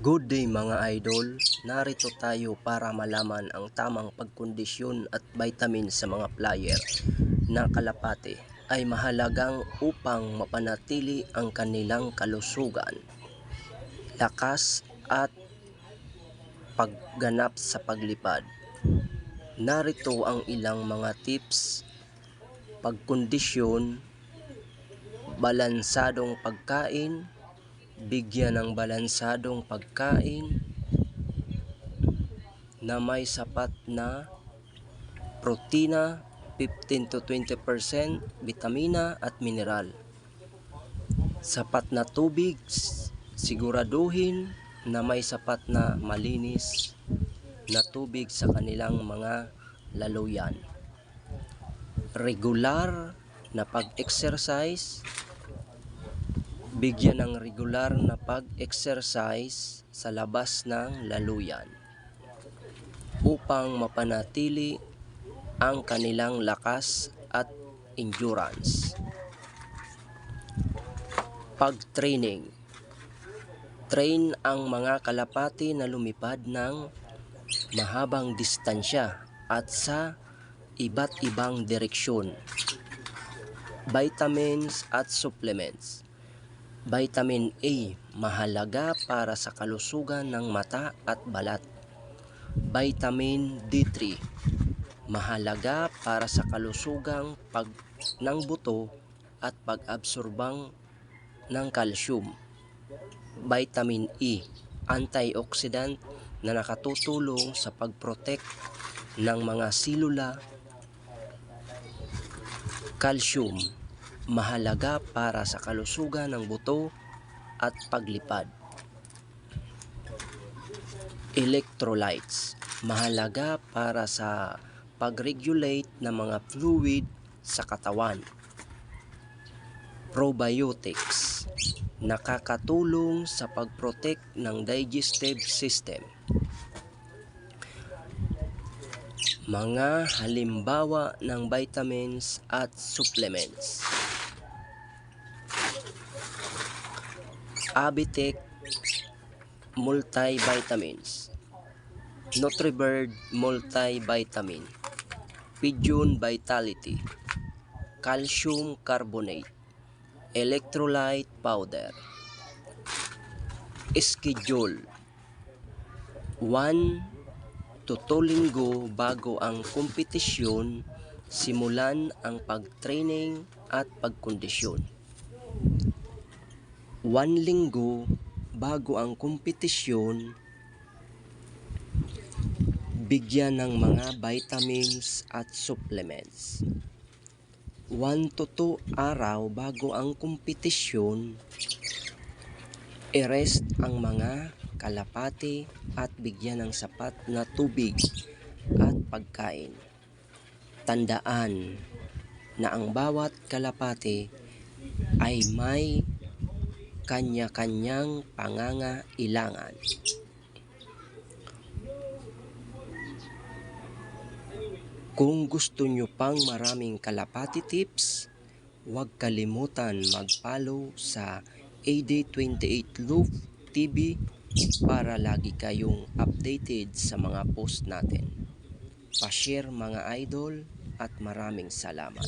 Good day mga idol, narito tayo para malaman ang tamang pagkondisyon at vitamin sa mga player na kalapate ay mahalagang upang mapanatili ang kanilang kalusugan, lakas at pagganap sa paglipad. Narito ang ilang mga tips, pagkondisyon, balansadong pagkain, bigyan ng balansadong pagkain na may sapat na protina, 15 to 20% vitamina at mineral. Sapat na tubig, siguraduhin na may sapat na malinis na tubig sa kanilang mga laluyan. Regular na pag-exercise, bigyan ng regular na pag-exercise sa labas ng laluyan upang mapanatili ang kanilang lakas at endurance. Pag-training, train ang mga kalapati na lumipad ng mahabang distansya at sa iba't ibang direksyon. Vitamins at supplements. Vitamin A, mahalaga para sa kalusugan ng mata at balat. Vitamin D3, mahalaga para sa kalusugang ng buto at pag-absorbang ng calcium. Vitamin E, antioxidant na nakatutulong sa pag-protect ng mga selula. Calcium, mahalaga para sa kalusugan ng buto at paglipad. Electrolytes, mahalaga para sa pag-regulate ng mga fluid sa katawan. Probiotics, nakakatulong sa pag-protect ng digestive system. Mga halimbawa ng vitamins at supplements: Abitec multivitamins, Nutribird multivitamin, Pigeon Vitality, calcium carbonate, electrolyte powder. Schedule: 1 to 2 linggo bago ang kompetisyon, simulan ang pag-training at pagkondisyon. 1 linggo bago ang kompetisyon, bigyan ng mga vitamins at supplements. 1 to 2 araw bago ang kompetisyon, i-rest ang mga kalapati at bigyan ng sapat na tubig at pagkain. Tandaan na ang bawat kalapati ay may kanya-kanyang pangangailangan. Kung gusto nyo pang maraming kalapati tips, huwag kalimutan mag-follow sa AD28 Loop TV para lagi kayong updated sa mga post natin. Pa-share mga idol at maraming salamat.